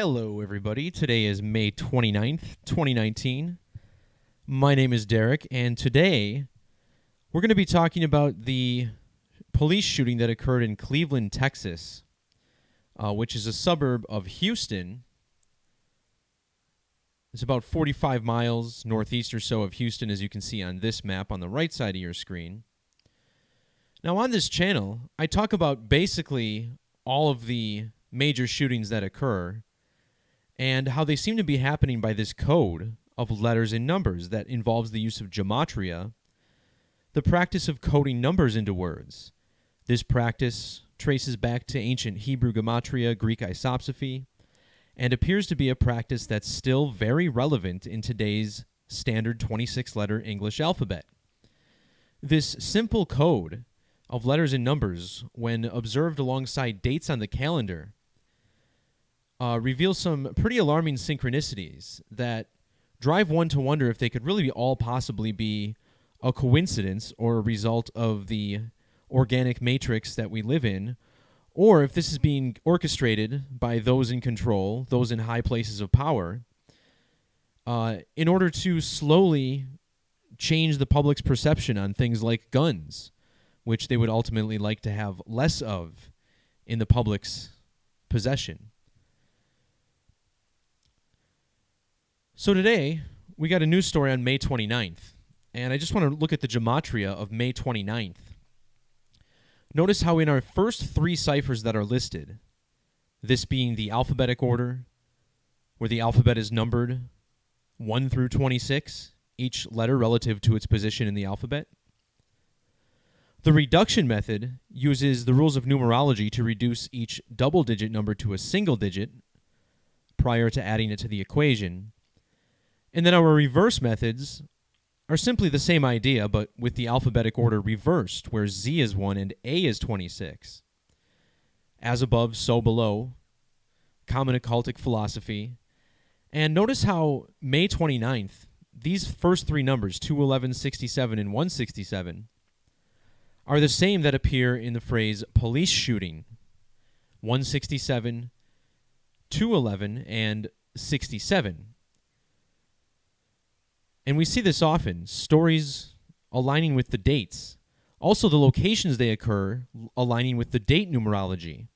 Hello, everybody. Today is May 29th, 2019. My name is Derek, and today we're going to be talking about the police shooting that occurred in Cleveland, Texas, which is a suburb of Houston. It's about 45 miles northeast or so of Houston, as you can see on this map on the right side of your screen. Now, on this channel, I talk about basically all of the major shootings that occur and how they seem to be happening by this code of letters and numbers that involves the use of Gematria, the practice of coding numbers into words. This practice traces back to ancient Hebrew Gematria, Greek isopsephy, and appears to be a practice that's still very relevant in today's standard 26-letter English alphabet. This simple code of letters and numbers, when observed alongside dates on the calendar, reveals some pretty alarming synchronicities that drive one to wonder if they could really all possibly be a coincidence or a result of the organic matrix that we live in, or if this is being orchestrated by those in control, those in high places of power, in order to slowly change the public's perception on things like guns, which they would ultimately like to have less of in the public's possession. So today, we got a news story on May 29th, and I just want to look at the Gematria of May 29th. Notice how in our first three ciphers that are listed, this being the alphabetic order, where the alphabet is numbered 1 through 26, each letter relative to its position in the alphabet. The reduction method uses the rules of numerology to reduce each double-digit number to a single digit prior to adding it to the equation. And then our reverse methods are simply the same idea, but with the alphabetic order reversed, where Z is 1 and A is 26. As above, so below. Common occultic philosophy. And notice how May 29th, these first three numbers, 211, 67, and 167, are the same that appear in the phrase police shooting, 167, 211, and 67. And we see this often, stories aligning with the dates. Also, the locations they occur aligning with the date numerology.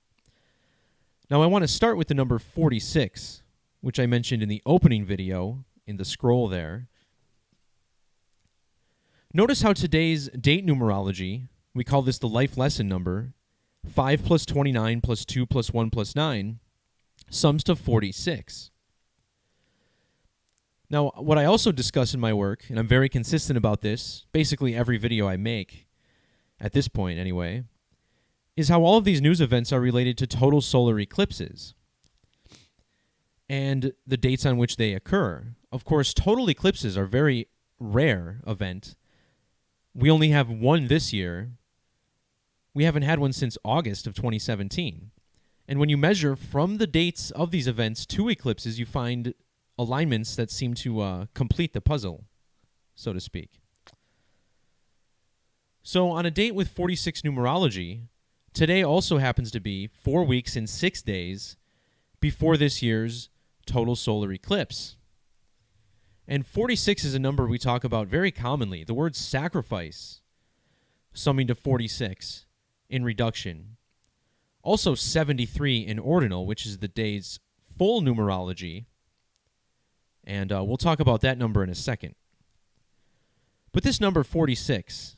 Now, I want to start with the number 46, which I mentioned in the opening video in the scroll there. Notice how today's date numerology, we call this the life lesson number, 5 plus 29 plus 2 plus 1 plus 9, sums to 46. Now, what I also discuss in my work, and I'm very consistent about this, basically every video I make, at this point anyway, is how all of these news events are related to total solar eclipses and the dates on which they occur. Of course, total eclipses are a very rare event. We only have one this year. We haven't had one since August of 2017. And when you measure from the dates of these events to eclipses, you find alignments that seem to complete the puzzle, so to speak. So on a date with 46 numerology, today also happens to be 4 weeks and 6 days before this year's total solar eclipse. And 46 is a number we talk about very commonly. The word sacrifice, summing to 46 in reduction. Also 73 in ordinal, which is the day's full numerology. And we'll talk about that number in a second. But this number 46,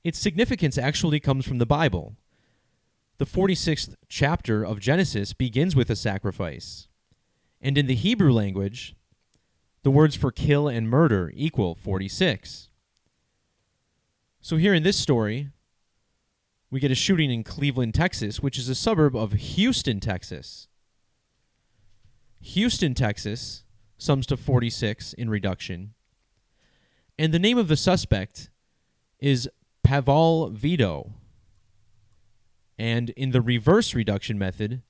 its significance actually comes from the Bible. The 46th chapter of Genesis begins with a sacrifice. And in the Hebrew language, the words for kill and murder equal 46. So here in this story, we get a shooting in Cleveland, Texas, which is a suburb of Houston, Texas. Houston, Texas sums to 46 in reduction. And the name of the suspect is Pavel Vito. And in the reverse reduction method,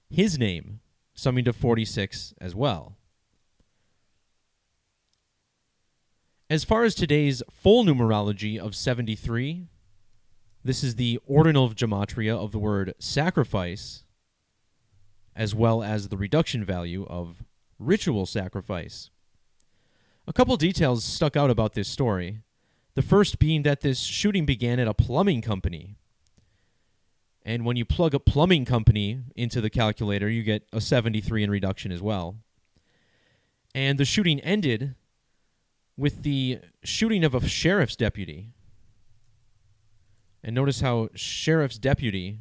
his name, summing to 46 as well. As far as today's full numerology of 73, this is the ordinal gematria of the word sacrifice, as well as the reduction value of ritual sacrifice. A couple details stuck out about this story. The first being that this shooting began at a plumbing company. And when you plug a plumbing company into the calculator, you get a 73 in reduction as well. And the shooting ended with the shooting of a sheriff's deputy. And notice how sheriff's deputy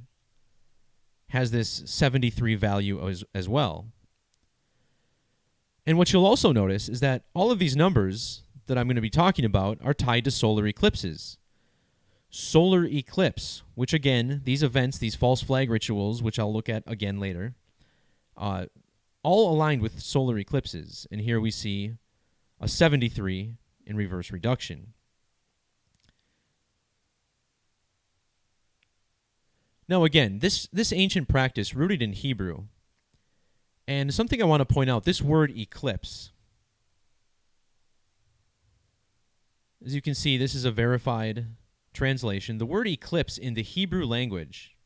has this 73 value as well. And what you'll also notice is that all of these numbers that I'm going to be talking about are tied to solar eclipses. Solar eclipse, which again, these events, these false flag rituals, which I'll look at again later, all aligned with solar eclipses. And here we see a 73 in reverse reduction. Now again, this ancient practice rooted in Hebrew. And something I want to point out, this word eclipse. As you can see, this is a verified translation. The word eclipse in the Hebrew language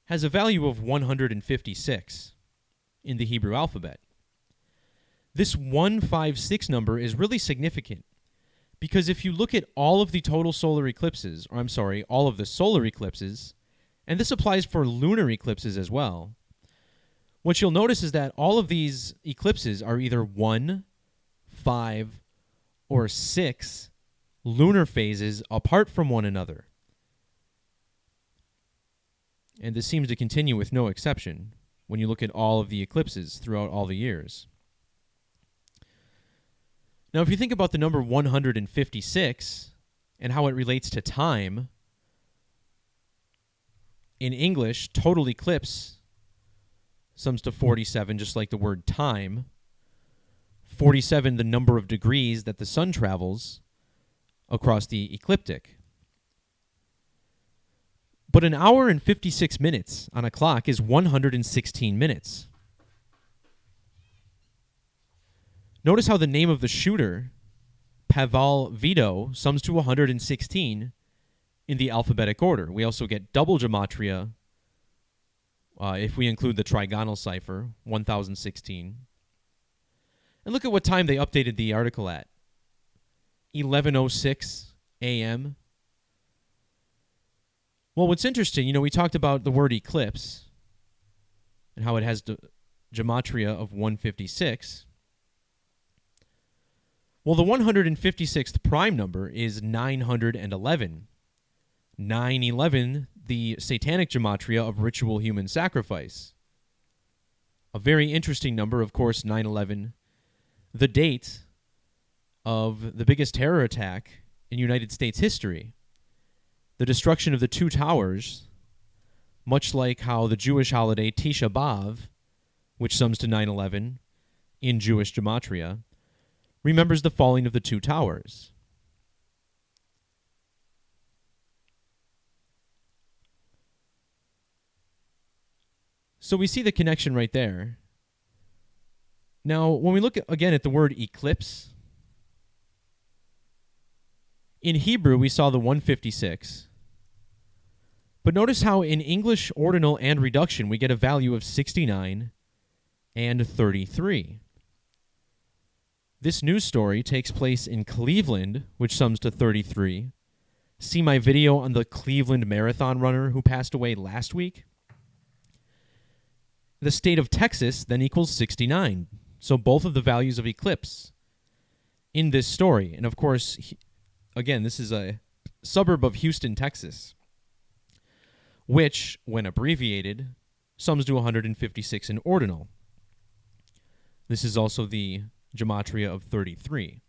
has a value of 156 in the Hebrew alphabet. This 156 number is really significant because if you look at all of the total solar eclipses, or I'm sorry, all of the solar eclipses, and this applies for lunar eclipses as well, what you'll notice is that all of these eclipses are either 1, 5, or 6 lunar phases apart from one another. And this seems to continue with no exception when you look at all of the eclipses throughout all the years. Now, if you think about the number 156 and how it relates to time, in English, total eclipse sums to 47, just like the word time. 47, the number of degrees that the sun travels across the ecliptic. But an hour and 56 minutes on a clock is 116 minutes. Notice how the name of the shooter, Pavel Vito, sums to 116 in the alphabetic order. We also get double gematria if we include the trigonal cipher, 1016. And look at what time they updated the article at. 11:06 a.m. Well, what's interesting, we talked about the word eclipse and how it has gematria of 156. Well, the 156th prime number is 911. 911, the satanic gematria of ritual human sacrifice. A very interesting number, of course, 9/11, the date of the biggest terror attack in United States history. The destruction of the two towers, much like how the Jewish holiday Tisha B'Av, which sums to 9/11 in Jewish gematria, remembers the falling of the two towers. So we see the connection right there. Now, when we look again at the word eclipse, in Hebrew we saw the 156. But notice how in English ordinal and reduction we get a value of 69 and 33. This news story takes place in Cleveland, which sums to 33. See my video on the Cleveland marathon runner who passed away last week? The state of Texas then equals 69. So both of the values of eclipse in this story. And of course, again, this is a suburb of Houston, Texas, which, when abbreviated, sums to 156 in ordinal. This is also the gematria of 33.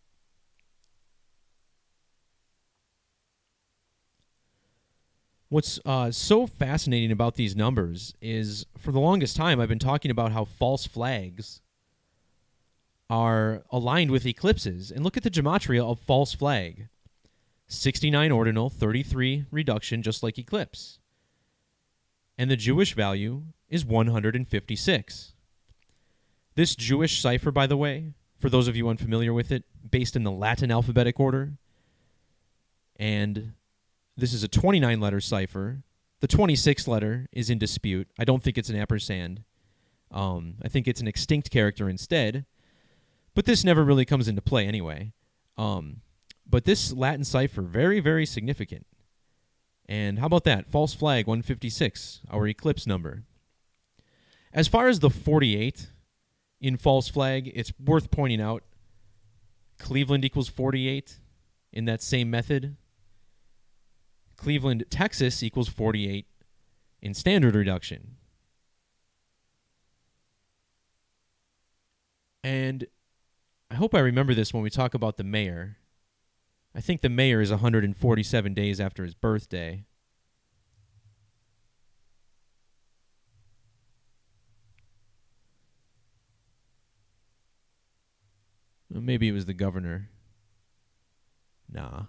What's so fascinating about these numbers is, for the longest time, I've been talking about how false flags are aligned with eclipses. And look at the gematria of false flag. 69 ordinal, 33 reduction, just like eclipse. And the Jewish value is 156. This Jewish cipher, by the way, for those of you unfamiliar with it, based in the Latin alphabetic order, and this is a 29-letter cipher The 26th letter is in dispute. I don't think it's an ampersand. I think it's an extinct character instead. But this never really comes into play anyway. But this Latin cipher, very, very significant. And how about that? False flag 156, our eclipse number. As far as the 48 in false flag, it's worth pointing out Cleveland equals 48 in that same method. Cleveland, Texas equals 48 in standard reduction. And I hope I remember this when we talk about the mayor. I think the mayor is 147 days after his birthday. Well, maybe it was the governor. Nah.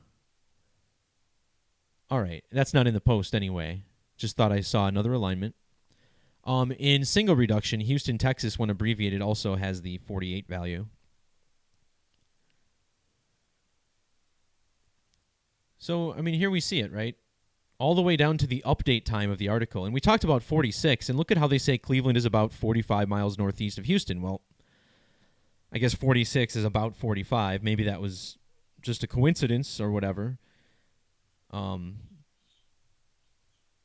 All right, that's not in the post anyway. Just thought I saw another alignment. In single reduction, Houston, Texas, when abbreviated, also has the 48 value. So, I mean, here we see it, right? All the way down to the update time of the article. And we talked about 46, and look at how they say Cleveland is about 45 miles northeast of Houston. Well, I guess 46 is about 45. Maybe that was just a coincidence or whatever.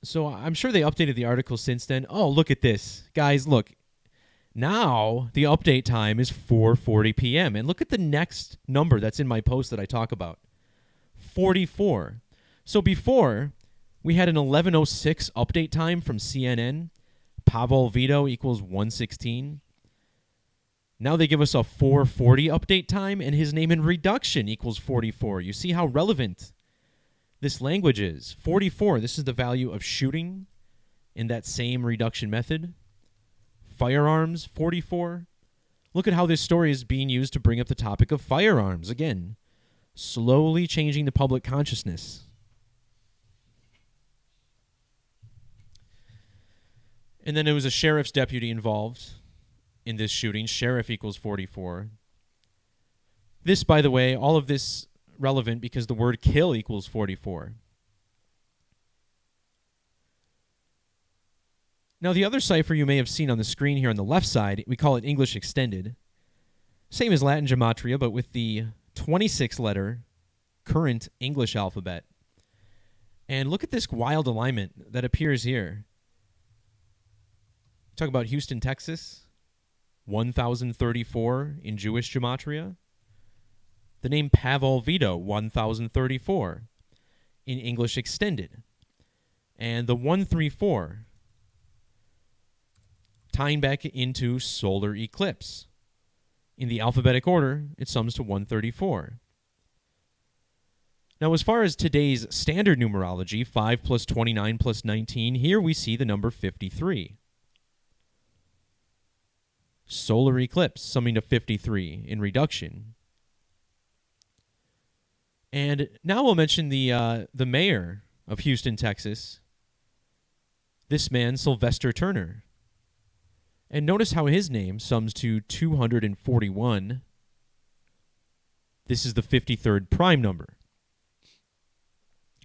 So I'm sure they updated the article since then. Oh, look at this. Guys, look. Now the update time is 4:40 p.m. And look at the next number that's in my post that I talk about. 44. So before, we had an 11:06 update time from CNN. Pavel Vito equals 116. Now they give us a 4:40 update time, and his name in reduction equals 44. You see how relevant this language is. 44, this is the value of shooting in that same reduction method. Firearms, 44. Look at how this story is being used to bring up the topic of firearms. Again, slowly changing the public consciousness. And then there was a sheriff's deputy involved in this shooting. Sheriff equals 44. This, by the way, all of this relevant because the word kill equals 44. Now, the other cipher you may have seen on the screen here on the left side, we call it English Extended. Same as Latin Gematria, but with the 26-letter current English alphabet. And look at this wild alignment that appears here. Talk about Houston, Texas, 1034 in Jewish Gematria. The name Pavel Vito, 1034 in English Extended. And the 134 tying back into solar eclipse. In the alphabetic order, it sums to 134. Now, as far as today's standard numerology, 5 plus 29 plus 19, here we see the number 53. Solar eclipse summing to 53 in reduction. And now we'll mention the mayor of Houston, Texas. This man, Sylvester Turner. And notice how his name sums to 241. This is the 53rd prime number.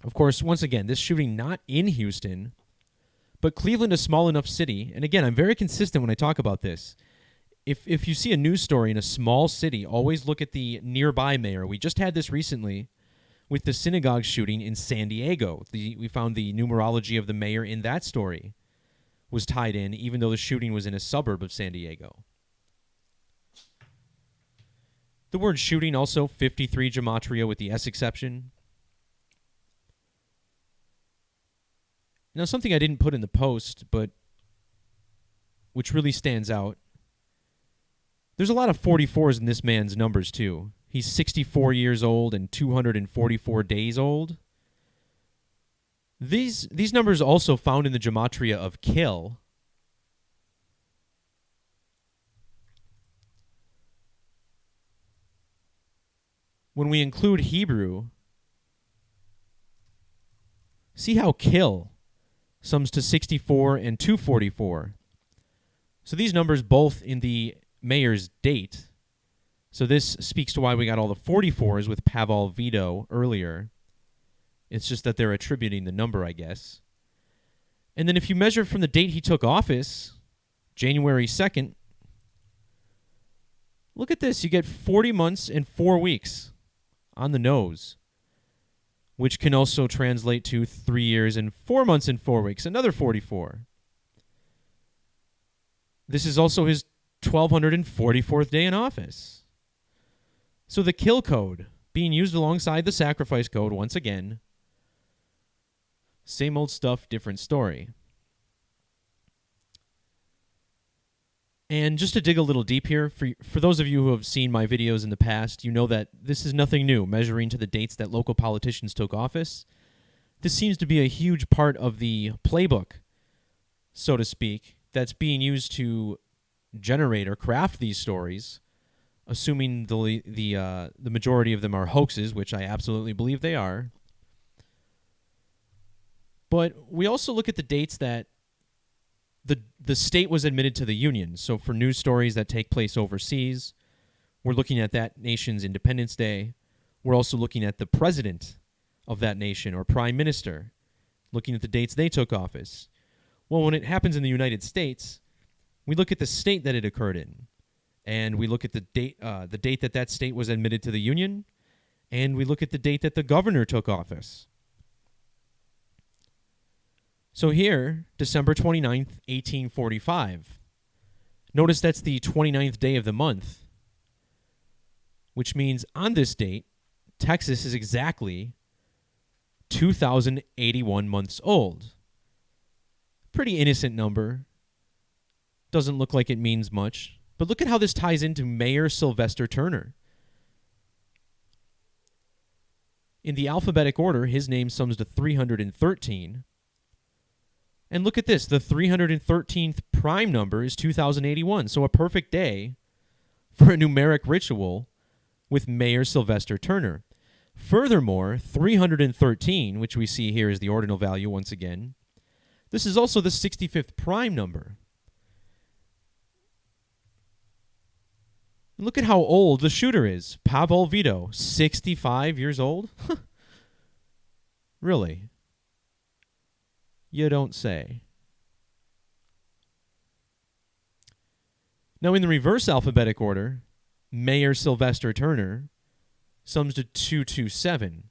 Of course, once again, this shooting not in Houston, but Cleveland, a small enough city. And again, I'm very consistent when I talk about this. If you see a news story in a small city, always look at the nearby mayor. We just had this recently with the synagogue shooting in San Diego. We found the numerology of the mayor in that story was tied in, even though the shooting was in a suburb of San Diego. The word shooting also 53 Gematria with the S exception. Now, something I didn't put in the post, but which really stands out. There's a lot of 44s in this man's numbers, too. He's 64 years old and 244 days old. These numbers also found in the Gematria of kill. When we include Hebrew, see how kill sums to 64 and 244. So these numbers both in the mayor's date. So this speaks to why we got all the 44s with Pavel Vito earlier. It's just that they're attributing the number, I guess. And then if you measure from the date he took office, January 2nd, look at this. You get 40 months and 4 weeks on the nose, which can also translate to 3 years and 4 months and 4 weeks, another 44. This is also his 1244th day in office. So the kill code being used alongside the sacrifice code once again. Same old stuff, different story. And just to dig a little deep here, for those of you who have seen my videos in the past, you know that this is nothing new, measuring to the dates that local politicians took office. This seems to be a huge part of the playbook, so to speak, that's being used to generate or craft these stories, assuming the majority of them are hoaxes, which I absolutely believe they are. But we also look at the dates that the state was admitted to the Union. So for news stories that take place overseas, we're looking at that nation's Independence Day. We're also looking at the president of that nation or prime minister, looking at the dates they took office. Well, when it happens in the United States, we look at the state that it occurred in, and we look at the date that state was admitted to the Union, and we look at the date that the governor took office. So here, December 29th, 1845. Notice that's the 29th day of the month, which means on this date, Texas is exactly 2,081 months old. Pretty innocent number. Doesn't look like it means much. But look at how this ties into Mayor Sylvester Turner. In the alphabetic order, his name sums to 313. And look at this. The 313th prime number is 2081. So a perfect day for a numeric ritual with Mayor Sylvester Turner. Furthermore, 313, which we see here is the ordinal value once again, this is also the 65th prime number. And look at how old the shooter is. Pavel Vito, 65 years old? Really? You don't say. Now, in the reverse alphabetic order, Mayor Sylvester Turner sums to 227.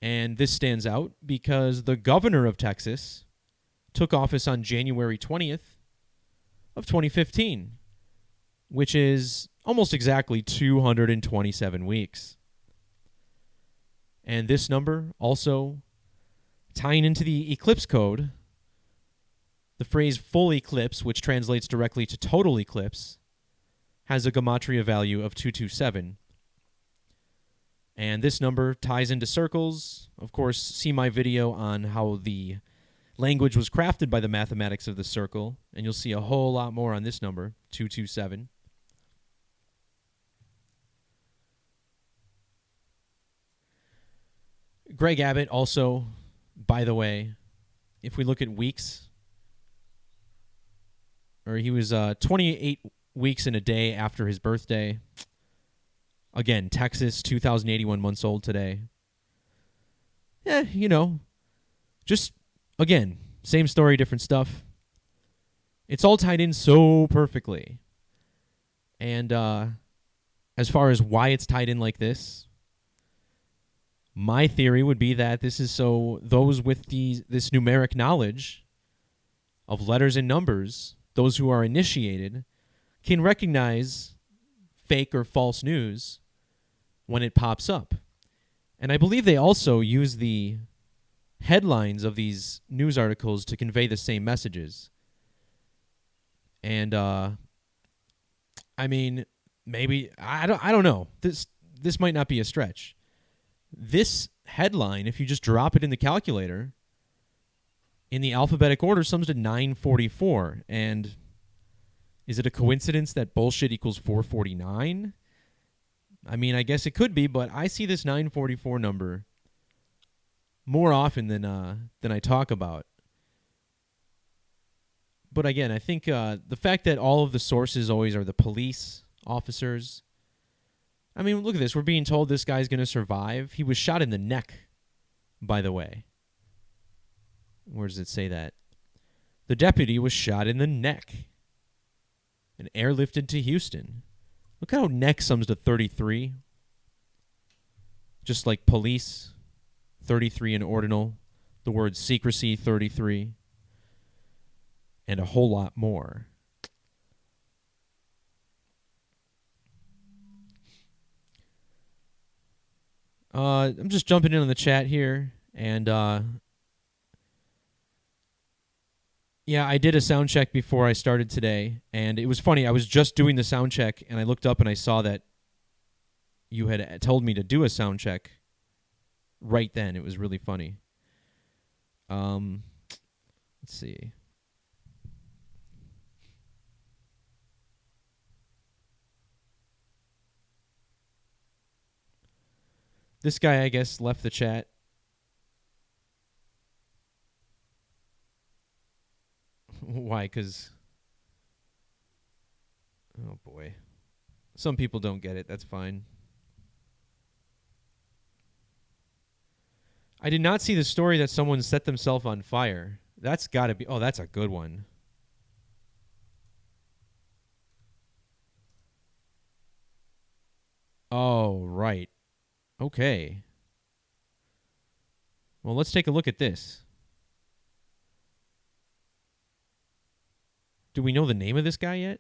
And this stands out because the governor of Texas took office on January 20th of 2015, which is almost exactly 227 weeks. And this number also tying into the eclipse code, the phrase full eclipse, which translates directly to total eclipse, has a Gematria value of 227. And this number ties into circles. Of course, see my video on how the language was crafted by the mathematics of the circle, and you'll see a whole lot more on this number, 227. Greg Abbott also, by the way, if we look at weeks, or he was 28 weeks in a day after his birthday. Again, Texas, 2,081 months old today. Just, again, same story, different stuff. It's all tied in so perfectly. And as far as why it's tied in like this, my theory would be that this is so those with this numeric knowledge of letters and numbers, those who are initiated, can recognize fake or false news when it pops up. And I believe they also use the headlines of these news articles to convey the same messages. And maybe I don't know. This might not be a stretch. This headline, if you just drop it in the calculator, in the alphabetic order, sums to 944. And is it a coincidence that bullshit equals 449? I guess it could be, but I see this 944 number more often than I talk about. But again, I think the fact that all of the sources always are the police officers. Look at this. We're being told this guy's going to survive. He was shot in the neck, by the way. Where does it say that? The deputy was shot in the neck and airlifted to Houston. Look how neck sums to 33. Just like police, 33 in ordinal. The word secrecy, 33. And a whole lot more. I'm just jumping in on the chat here. And, yeah, I did a sound check before I started today. And it was funny. I was just doing the sound check, and I looked up and I saw that you had told me to do a sound check right then. It was really funny. Let's see. This guy, I guess, left the chat. Why? Because... oh, boy. Some people don't get it. That's fine. I did not see the story that someone set themselves on fire. That's got to be... oh, that's a good one. Oh, right. Okay. Well, let's take a look at this. Do we know the name of this guy yet?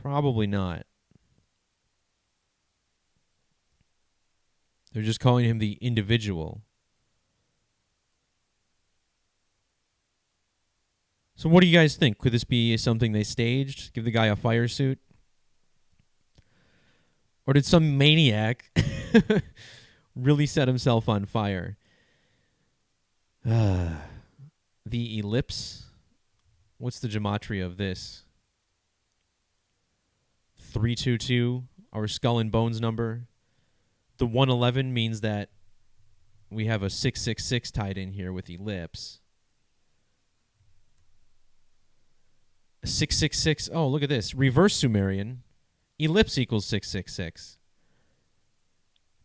Probably not. They're just calling him the individual. So what do you guys think? Could this be something they staged? Give the guy a fire suit? Or did some maniac really set himself on fire? The ellipse? What's the gematria of this? 322, our skull and bones number. The 111 means that we have a 666 tied in here with ellipse. 666. Oh, look at this. Reverse Sumerian. Ellipse equals 666.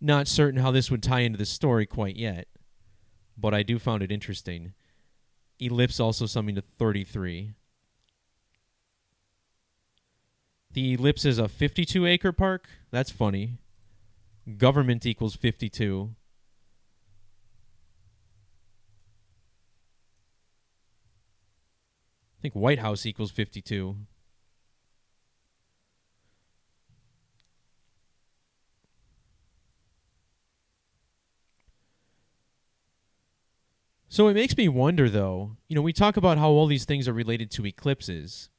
Not certain how this would tie into the story quite yet, but I do found it interesting. Ellipse also summing to 33. The ellipse is a 52-acre park. That's funny. Government equals 52. I think White House equals 52. So it makes me wonder, though, we talk about how all these things are related to eclipses,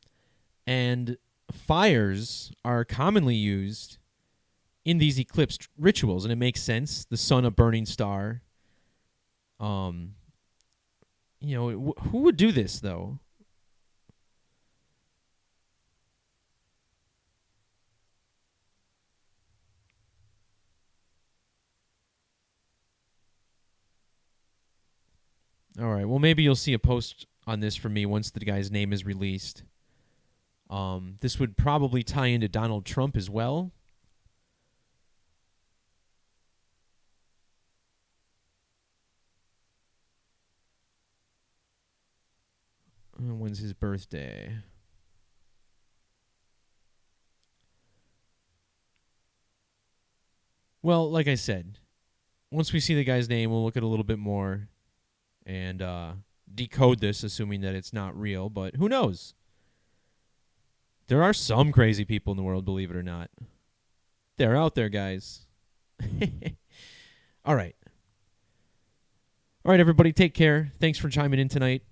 and fires are commonly used in these eclipse rituals, and it makes sense. The sun, a burning star. Who would do this, though? All right. Well, maybe you'll see a post on this from me once the guy's name is released. This would probably tie into Donald Trump as well. When's his birthday? Well, like I said, once we see the guy's name, we'll look at it a little bit more and decode this, assuming that it's not real. But who knows? There are some crazy people in the world, believe it or not. They're out there, guys. All right. All right, everybody, take care. Thanks for chiming in tonight.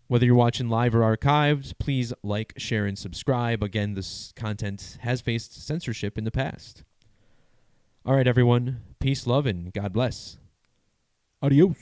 Whether you're watching live or archived, please like, share, and subscribe. Again, this content has faced censorship in the past. All right, everyone. Peace, love, and God bless. Adios.